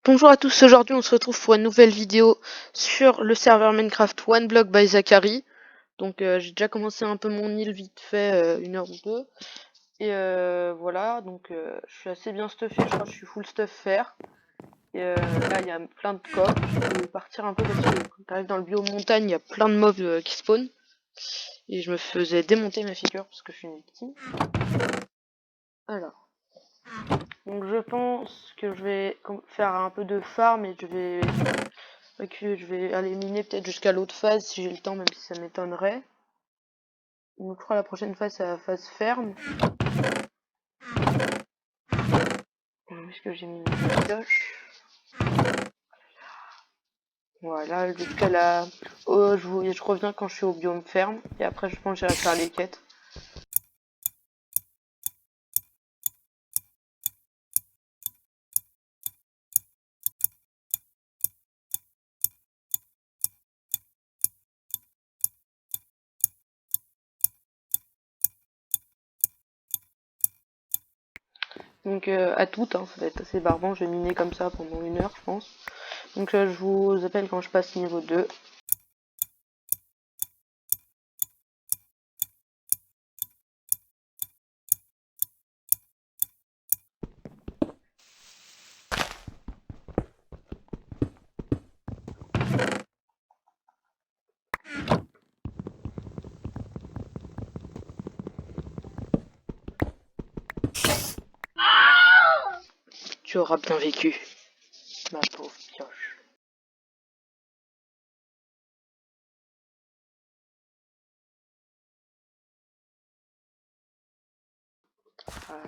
Bonjour à tous, aujourd'hui on se retrouve pour une nouvelle vidéo sur le serveur Minecraft One Block by Zachary. Donc j'ai déjà commencé un peu mon île vite fait, 1 heure ou deux. Et voilà, donc je suis assez bien stuffé, je crois que je suis full stuff fer. Et là il y a plein de coques, je vais partir un peu parce que quand t'arrives dans le biome montagne, il y a plein de mobs qui spawnent. Et je me faisais démonter ma figure parce que je suis une petite. Alors, donc je pense que je vais faire un peu de farm et je vais aller miner peut-être jusqu'à l'autre phase si j'ai le temps, même si ça m'étonnerait. Donc je crois la prochaine phase c'est la phase ferme. Est-ce que j'ai mis une pioche? Voilà, jusqu'à la... Oh, je reviens quand je suis au biome ferme. Et après je pense que j'irai faire les quêtes. Donc à toutes, hein, ça va être assez barbant, je vais miner comme ça pendant 1 heure je pense. Donc je vous appelle quand je passe niveau 2. Tu auras bien vécu, ma pauvre pioche. Voilà.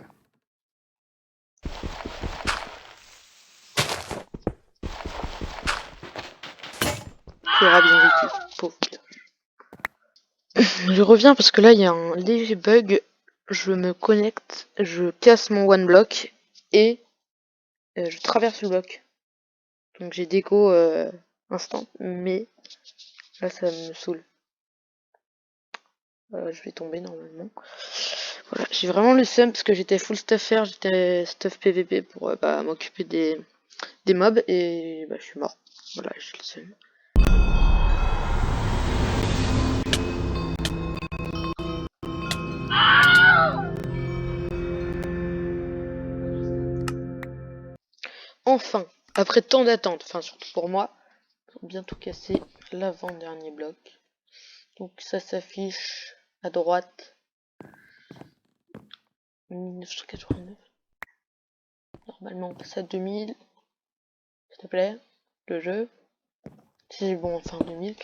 Tu auras bien vécu, pauvre pioche. Je reviens parce que là il y a un léger bug. Je me connecte, je casse mon one block et je traverse le bloc. Donc j'ai déco instant, mais là ça me saoule. Je vais tomber normalement. Voilà, j'ai vraiment le seum parce que j'étais full stuff faire, j'étais stuff PVP pour m'occuper des mobs et je suis mort. Voilà, j'ai le seum. Enfin, après tant d'attente, enfin surtout pour moi, ils ont bientôt cassé l'avant-dernier bloc. Donc ça s'affiche à droite 1989. Normalement on passe à 2000. S'il te plaît, le jeu. C'est bon, enfin 2000.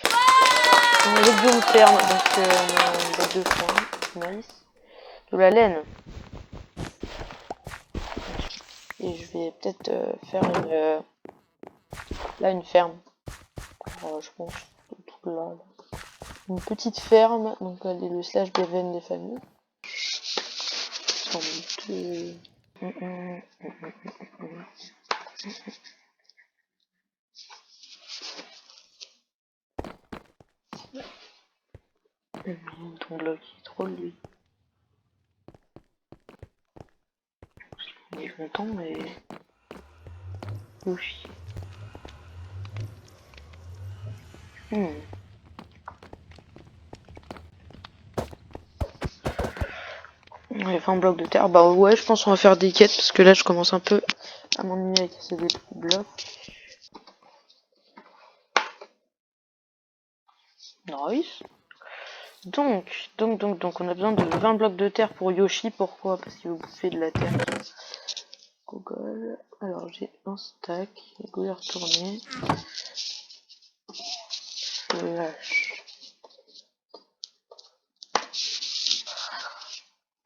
On a le biome ferme, donc on a 2 points. Nice. De la laine. Et je vais peut-être faire une ferme. Alors, je pense tout là. Une petite ferme, donc le slash BVN des familles. Ton bloc est trop lui. Il est content, mais. Yoshi. Ouais, 20 blocs de terre. Bah ouais, je pense qu'on va faire des quêtes parce que là je commence un peu à m'ennuyer avec ces blocs. Nice. Donc, on a besoin de 20 blocs de terre pour Yoshi. Pourquoi? Parce qu'il veut bouffer de la terre. Google. Alors j'ai un stack. Go y retourner. Lâche.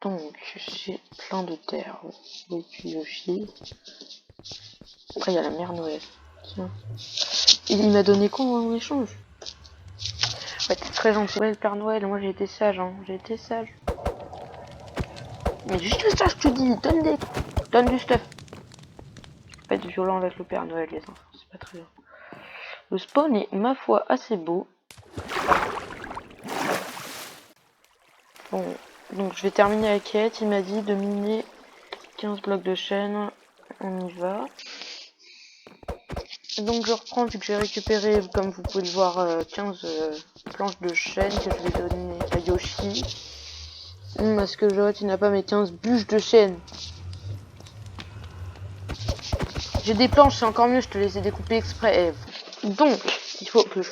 Donc j'ai plein de terre. Et puis Yoshi. Après il y a la mère Noël. Tiens. Et il m'a donné quoi en échange? Ouais, t'es très gentil. Ouais, le Père Noël, moi j'ai été sage, hein. J'ai été sage. Mais juste ça, je te dis, donne du stuff. Pas être violent avec le Père Noël, les enfants, c'est pas très bien. Le spawn est, ma foi, assez beau. Bon, donc je vais terminer la quête. Il m'a dit de miner 15 blocs de chaîne. On y va. Donc je reprends vu que j'ai récupéré, comme vous pouvez le voir, 15 planches de chêne que je vais donner à Yoshi. Parce que Joët il n'a pas mes 15 bûches de chêne. J'ai des planches, c'est encore mieux, je te les ai découpées exprès. Donc, il faut que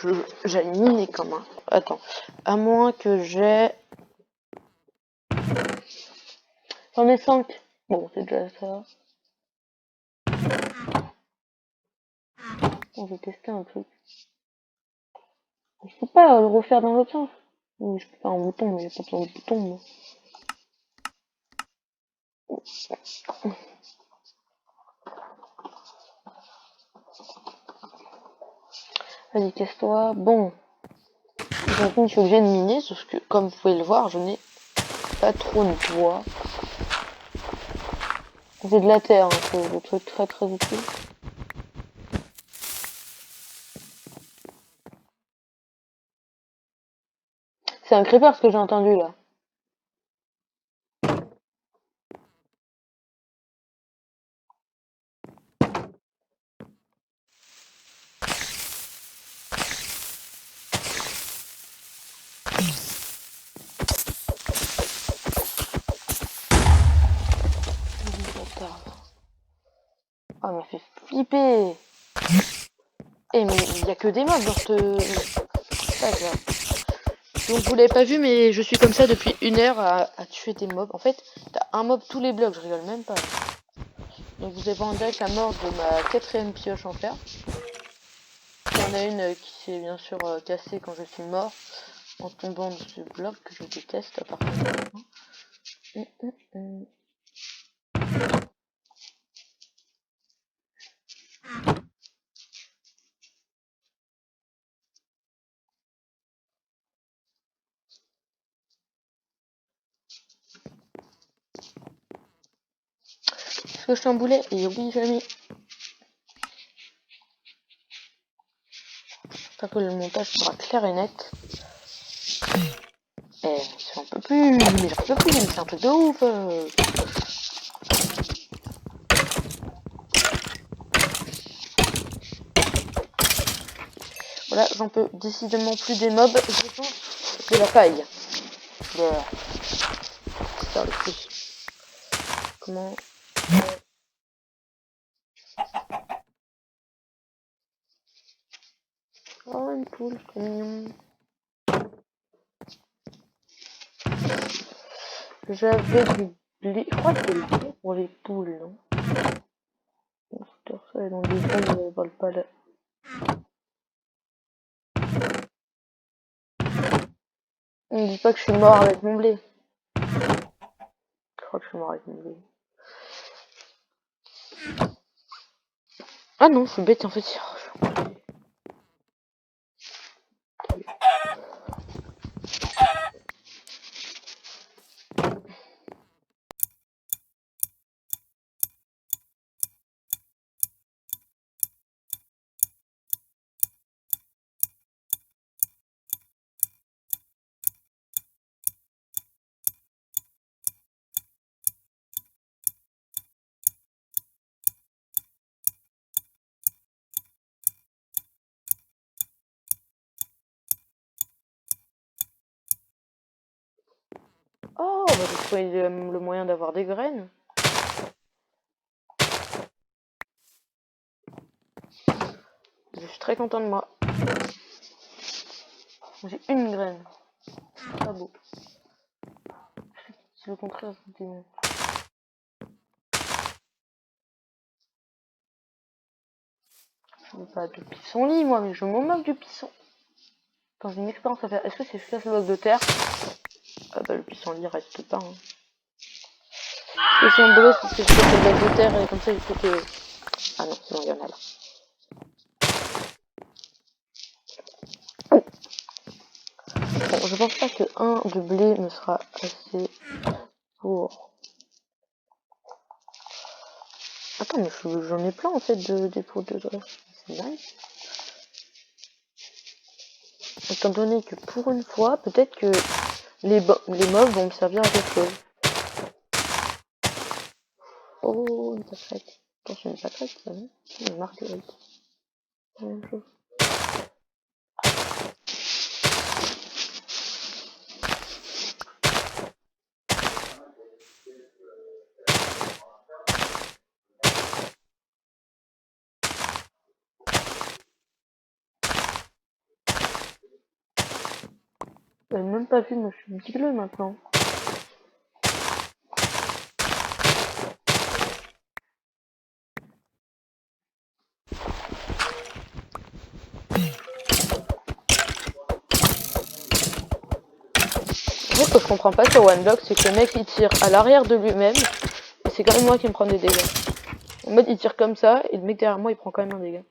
j'aille miner comme un... Attends, à moins que j'ai... J'en ai 5. Bon, c'est déjà ça. On va tester un truc. Je peux pas le refaire dans l'autre sens. Oui, je peux faire un bouton, mais j'ai pas besoin de bouton, moi. Vas-y, casse-toi. Bon. Maintenant, je suis obligée de miner, sauf que, comme vous pouvez le voir, je n'ai pas trop de bois. J'ai de la terre, hein, c'est le truc très très utile. C'est un creeper ce que j'ai entendu là. Ah, il m'a fait flipper. Eh, mais il y a que des mobs dans ce... Donc vous l'avez pas vu, mais je suis comme ça depuis 1 heure à tuer des mobs. En fait, t'as un mob tous les blocs, je rigole même pas. Donc vous avez en direct la mort de ma 4ème pioche en fer. Il y en a une qui s'est bien sûr cassée quand je suis mort en tombant de ce bloc que je déteste à partir de maintenant. Est-ce que je t'emboulais? Et oui, jamais. J'espère que le montage sera clair et net. Eh, j'en peux plus, mais j'en peux plus, mais c'est un truc de ouf. Voilà, j'en peux décidément plus des mobs, je pense de la paille. Voilà. Faire le plus. Comment... Oh, une poule, c'est mignon. J'avais du blé. Je crois que c'est le blé pour les poules, non? Bon, c'est ça, dans des gens, ils ne volent pas là. On me dit pas que je suis mort avec mon blé. Je crois que je suis mort avec mon blé. Ah non, je suis bête en fait. Oh, bah j'ai trouvé le moyen d'avoir des graines. Je suis très content de moi. J'ai une graine. C'est pas beau. C'est le contraire, c'était... Je veux pas de pissenlit, moi, mais je m'en moque du pisson. Attends, j'ai une expérience à faire. Est-ce que c'est efficace le bloc de terre? Ah bah le pissenlit reste pas. Hein. Ce que c'est un bolos, c'est parce que je fais le bloc de terre et comme ça il faut que... Ah non, sinon il y en a là. Bon, je pense pas que 1 de blé me sera assez pour... Attends, mais j'en ai plein en fait de dépôts de graisse. C'est nice. Étant donné que pour une fois, peut-être que les mobs vont me servir à quelque chose. Oh, une pâquerette. Attention, une pâquerette, ça, non? Une marguerite. Même chose. J'avais même pas vu, moi je suis bleu maintenant. En fait, ce que je comprends pas sur OneBlock, c'est que le mec il tire à l'arrière de lui-même, et c'est quand même moi qui me prends des dégâts. En mode il tire comme ça, et le mec derrière moi il prend quand même un dégât.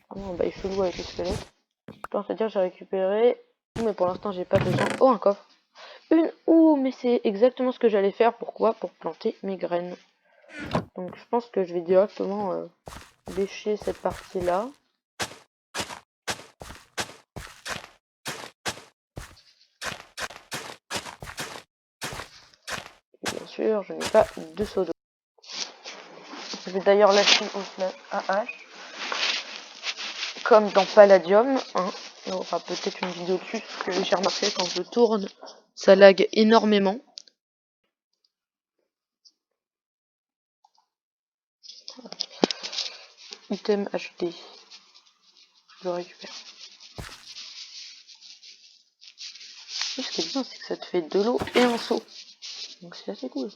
Oh, bah il est chelou avec le squelette. Je pense à dire j'ai récupéré, mais pour l'instant j'ai pas besoin. Oh, un coffre. Ouh, mais c'est exactement ce que j'allais faire. Pourquoi? Pour planter mes graines. Donc je pense que je vais directement bêcher cette partie-là. Bien sûr, je n'ai pas de seau d'eau. Je vais d'ailleurs lâcher au flash AH. Comme dans Palladium. Hein. Il y aura peut-être une vidéo dessus, parce que j'ai remarqué quand je tourne, ça lag énormément. Item HD. Je le récupère. Ce qui est bien, c'est que ça te fait de l'eau et un seau. Donc c'est assez cool.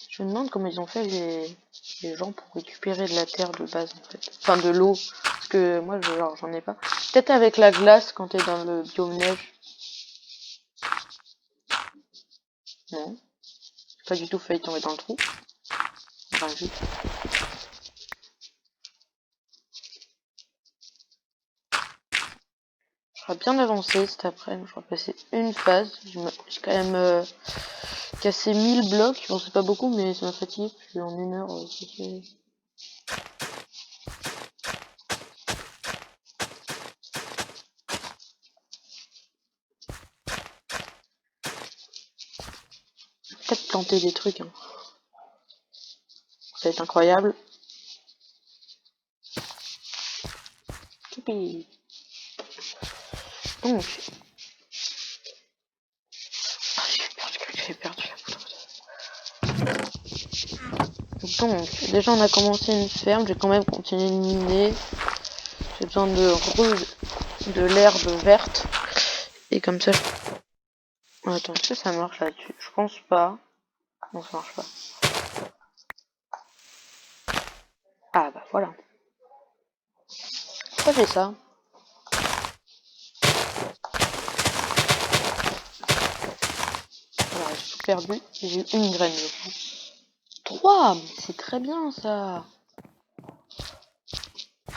Je me demande comment ils ont fait les gens pour récupérer de la terre de base en fait. Enfin de l'eau. Parce que moi j'en ai pas. Peut-être avec la glace quand t'es dans le biome neige. Non. J'ai pas du tout failli tomber dans le trou. Enfin vite. Je serai bien avancé cet après-midi. Je vais passer une phase. J'ai quand même cassé 1000 blocs. Bon c'est pas beaucoup mais ça m'a fatigué. Puis en une heure c'est... Peut-être planter des trucs. Hein. Ça va être incroyable. Youpi. Donc, j'ai perdu la poudre. Donc, déjà on a commencé une ferme, j'ai quand même continué de miner. J'ai besoin de l'herbe verte. Et comme ça, oh, attends, est-ce que ça marche là-dessus? Je pense pas. Non, ça marche pas. Ah bah voilà. Pourquoi j'ai ça? Voilà, j'ai tout perdu. J'ai eu une graine, je crois. 3! C'est très bien ça.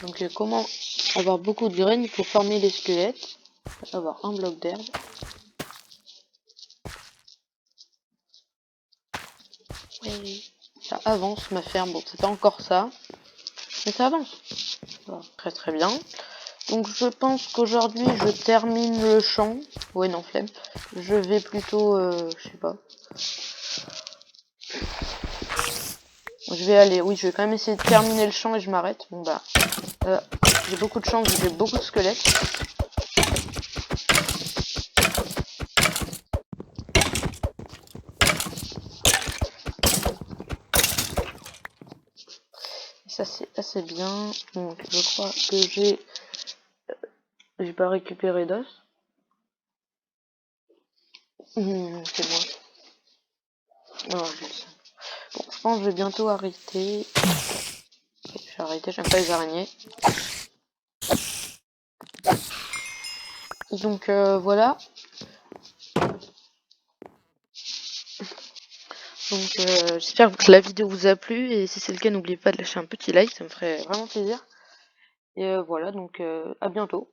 Donc comment avoir beaucoup de graines pour former les squelettes? Avoir un bloc d'herbe. Oui. Ça avance ma ferme. Bon, c'est pas encore ça. Mais ça avance. Voilà. Très très bien. Donc je pense qu'aujourd'hui je termine le champ. Ouais non flemme. Je vais plutôt je sais pas. Je vais aller, oui je vais quand même essayer de terminer le champ et je m'arrête. Bon bah j'ai beaucoup de chance, j'ai beaucoup de squelettes. Et ça c'est assez bien. Donc je crois que j'ai pas récupéré d'os. C'est moi. Non, j'ai ça. Bon, je pense que je vais bientôt arrêter. Je vais arrêter, j'aime pas les araignées. Donc voilà. Donc j'espère que la vidéo vous a plu et si c'est le cas n'oubliez pas de lâcher un petit like, ça me ferait vraiment plaisir. Et voilà donc à bientôt.